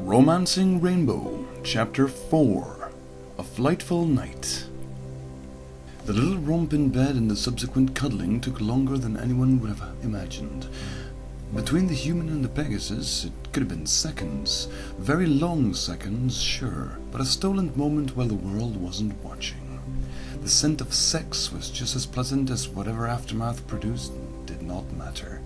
Romancing Rainbow, Chapter 4, A Flightful Night. The little romp in bed and the subsequent cuddling took longer than anyone would have imagined. Between the human and the Pegasus, it could have been seconds. Very long seconds, sure, but a stolen moment while the world wasn't watching. The scent of sex was just as pleasant as whatever aftermath produced did not matter.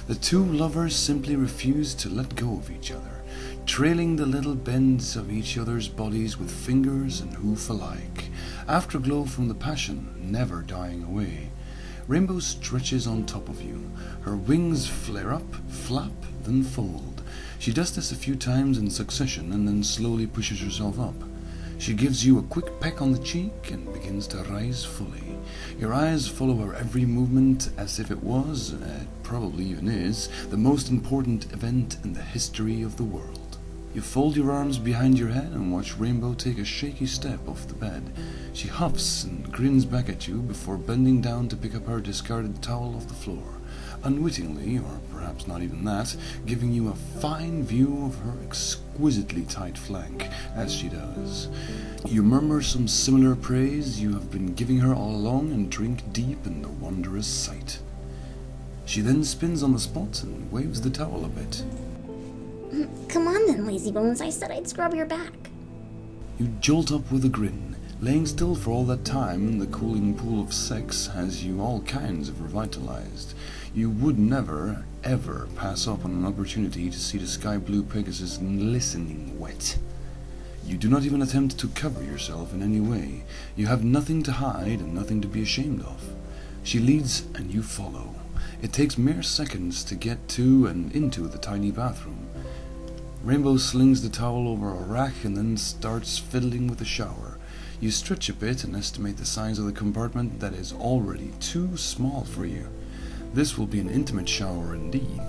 The two lovers simply refused to let go of each other, trailing the little bends of each other's bodies with fingers and hoof alike. Afterglow from the passion never dying away. Rainbow stretches on top of you. Her wings flare up, flap, then fold. She does this a few times in succession and then slowly pushes herself up. She gives you a quick peck on the cheek and begins to rise fully. Your eyes follow her every movement as if it was, probably even is, the most important event in the history of the world. You fold your arms behind your head and watch Rainbow take a shaky step off the bed. She huffs and grins back at you before bending down to pick up her discarded towel off the floor, unwittingly, or perhaps not even that, giving you a fine view of her exquisitely tight flank as she does. You murmur some similar praise you have been giving her all along and drink deep in the wondrous sight. She then spins on the spot and waves the towel a bit. Come on then, lazy bones, I said I'd scrub your back. You jolt up with a grin. Laying still for all that time in the cooling pool of sex has you all kinds of revitalized. You would never, ever pass up on an opportunity to see the sky blue Pegasus glistening wet. You do not even attempt to cover yourself in any way. You have nothing to hide and nothing to be ashamed of. She leads and you follow. It takes mere seconds to get to and into the tiny bathroom. Rainbow slings the towel over a rack and then starts fiddling with the shower. You stretch a bit and estimate the size of the compartment that is already too small for you. This will be an intimate shower indeed.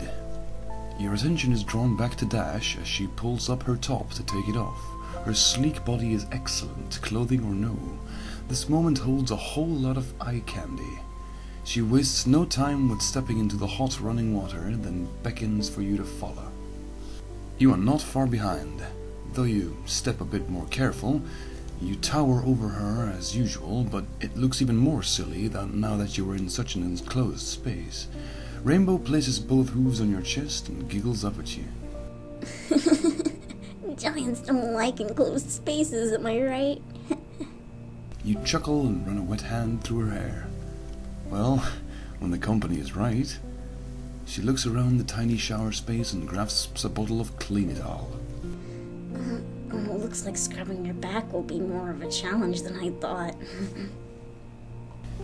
Your attention is drawn back to Dash as she pulls up her top to take it off. Her sleek body is excellent, clothing or no. This moment holds a whole lot of eye candy. She wastes no time with stepping into the hot running water, then beckons for you to follow. You are not far behind. Though you step a bit more careful, you tower over her as usual, but it looks even more silly now that you are in such an enclosed space. Rainbow places both hooves on your chest and giggles up at you. Giants don't like enclosed spaces, am I right? You chuckle and run a wet hand through her hair. Well, when the company is right. She looks around the tiny shower space and grasps a bottle of Clean It All. Looks like scrubbing your back will be more of a challenge than I thought.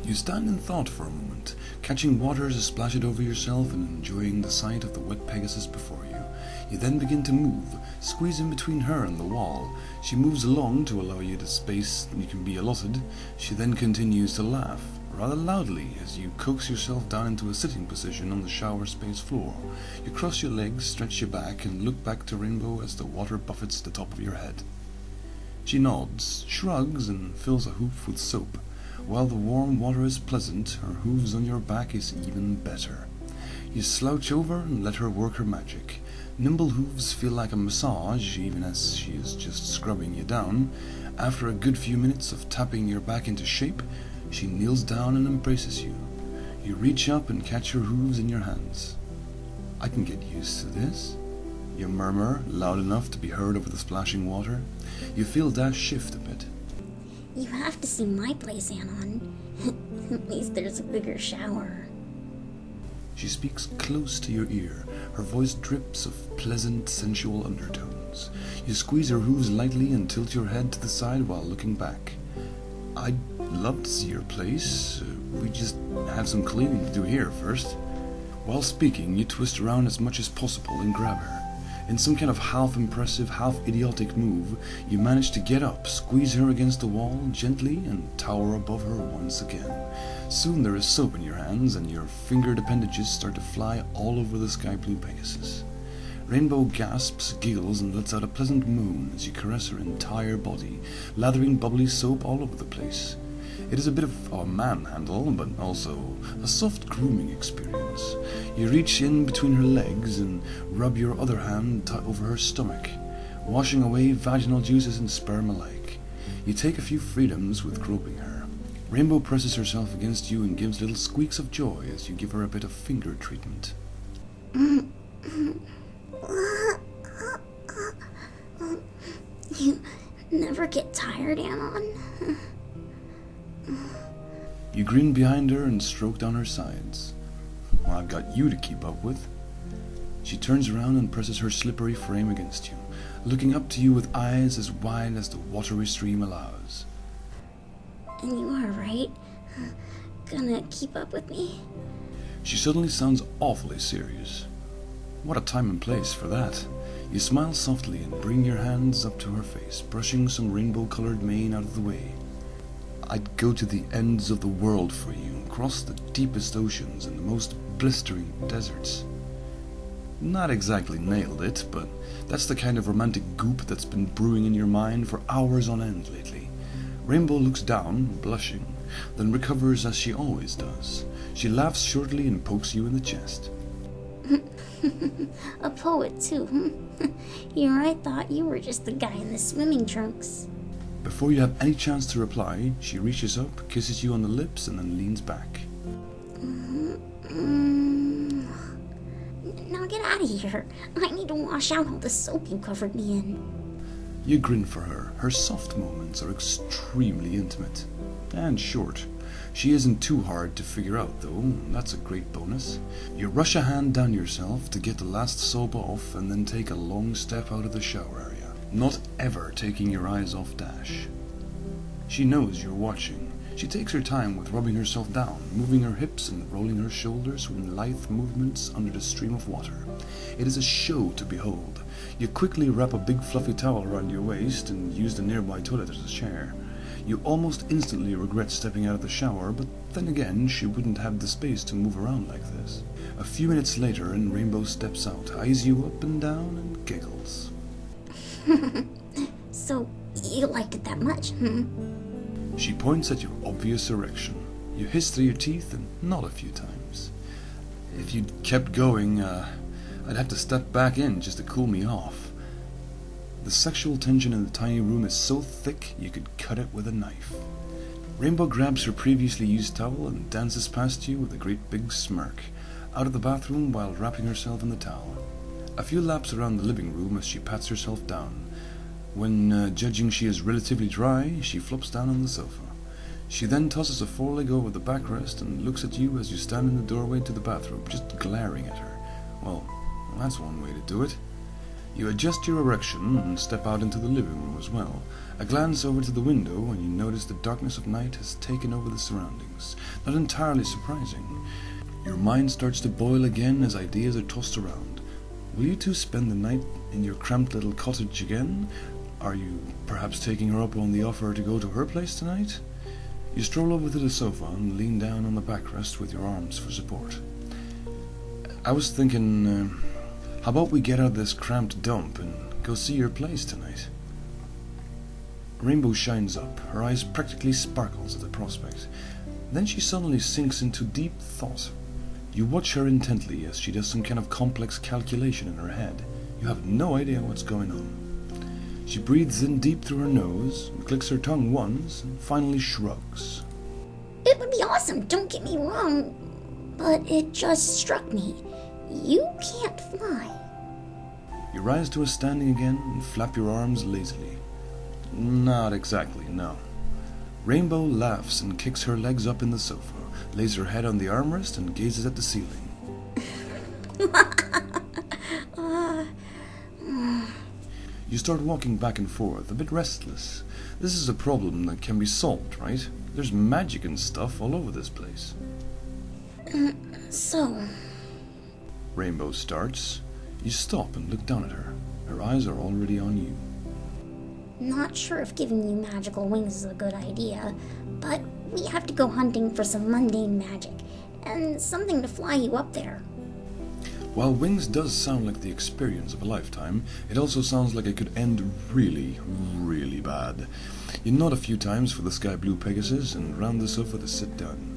You stand in thought for a moment, catching water to splash it over yourself and enjoying the sight of the wet Pegasus before you. You then begin to move, squeeze in between her and the wall. She moves along to allow you the space you can be allotted. She then continues to laugh, rather loudly, as you coax yourself down into a sitting position on the shower space floor. You cross your legs, stretch your back, and look back to Rainbow as the water buffets the top of your head. She nods, shrugs, and fills a hoof with soap. While the warm water is pleasant, her hooves on your back is even better. You slouch over and let her work her magic. Nimble hooves feel like a massage, even as she is just scrubbing you down. After a good few minutes of tapping your back into shape, she kneels down and embraces you. You reach up and catch her hooves in your hands. I can get used to this, you murmur, loud enough to be heard over the splashing water. You feel Dash shift a bit. You have to see my place, Anon. At least there's a bigger shower. She speaks close to your ear. Her voice drips of pleasant, sensual undertones. You squeeze her hooves lightly and tilt your head to the side while looking back. I'd love to see your place. We just have some cleaning to do here first. While speaking, you twist around as much as possible and grab her. In some kind of half-impressive, half-idiotic move, you manage to get up, squeeze her against the wall gently, and tower above her once again. Soon there is soap in your hands, and your fingered appendages start to fly all over the sky blue Pegasus. Rainbow gasps, giggles, and lets out a pleasant moan as you caress her entire body, lathering bubbly soap all over the place. It is a bit of a manhandle, but also a soft grooming experience. You reach in between her legs and rub your other hand over her stomach. washing away vaginal juices and sperm alike. You take a few freedoms with groping her. Rainbow presses herself against you and gives little squeaks of joy as you give her a bit of finger treatment. You never get tired, Anon? You grin behind her and stroke down her sides. Well, I've got you to keep up with. She turns around and presses her slippery frame against you, looking up to you with eyes as wide as the watery stream allows. And you are, right? Gonna keep up with me? She suddenly sounds awfully serious. What a time and place for that. You smile softly and bring your hands up to her face, brushing some rainbow-colored mane out of the way. I'd go to the ends of the world for you, across the deepest oceans and the most blistering deserts. Not exactly nailed it, but that's the kind of romantic goop that's been brewing in your mind for hours on end lately. Rainbow looks down, blushing, then recovers as she always does. She laughs shortly and pokes you in the chest. A poet, too. Here I thought you were just the guy in the swimming trunks. Before you have any chance to reply, she reaches up, kisses you on the lips, and then leans back. Now get out of here. I need to wash out all the soap you covered me in. You grin for her. Her soft moments are extremely intimate. And short. She isn't too hard to figure out, though. That's a great bonus. You rush a hand down yourself to get the last soap off and then take a long step out of the shower area, not ever taking your eyes off Dash. She knows you're watching. She takes her time with rubbing herself down, moving her hips and rolling her shoulders with lithe movements under the stream of water. It is a show to behold. You quickly wrap a big fluffy towel around your waist and use the nearby toilet as a chair. You almost instantly regret stepping out of the shower, but then again, she wouldn't have the space to move around like this. A few minutes later, and Rainbow steps out, eyes you up and down, and giggles. So, you liked it that much, She points at your obvious erection. You hiss through your teeth and nod a few times. If you'd kept going, I'd have to step back in just to cool me off. The sexual tension in the tiny room is so thick you could cut it with a knife. Rainbow grabs her previously used towel and dances past you with a great big smirk, out of the bathroom while wrapping herself in the towel. A few laps around the living room as she pats herself down. When judging she is relatively dry, she flops down on the sofa. She then tosses a foreleg over the backrest and looks at you as you stand in the doorway to the bathroom, just glaring at her. Well, that's one way to do it. You adjust your erection and step out into the living room as well. A glance over to the window and you notice the darkness of night has taken over the surroundings. Not entirely surprising. Your mind starts to boil again as ideas are tossed around. Will you two spend the night in your cramped little cottage again? Are you perhaps taking her up on the offer to go to her place tonight? You stroll over to the sofa and lean down on the backrest with your arms for support. I was thinking, how about we get out of this cramped dump and go see your place tonight? Rainbow shines up. Her eyes practically sparkles at the prospect. Then she suddenly sinks into deep thought. You watch her intently as she does some kind of complex calculation in her head. You have no idea what's going on. She breathes in deep through her nose, clicks her tongue once, and finally shrugs. It would be awesome, don't get me wrong, but it just struck me. You can't fly. You rise to a standing again and flap your arms lazily. Not exactly, no. Rainbow laughs and kicks her legs up in the sofa, lays her head on the armrest and gazes at the ceiling. You start walking back and forth, a bit restless. This is a problem that can be solved, right? There's magic and stuff all over this place. So... Rainbow starts. You stop and look down at her. Her eyes are already on you. Not sure if giving you magical wings is a good idea, but we have to go hunting for some mundane magic, and something to fly you up there. While wings does sound like the experience of a lifetime, it also sounds like it could end really, really bad. You nod a few times for the sky blue Pegasus and round the sofa to sit down.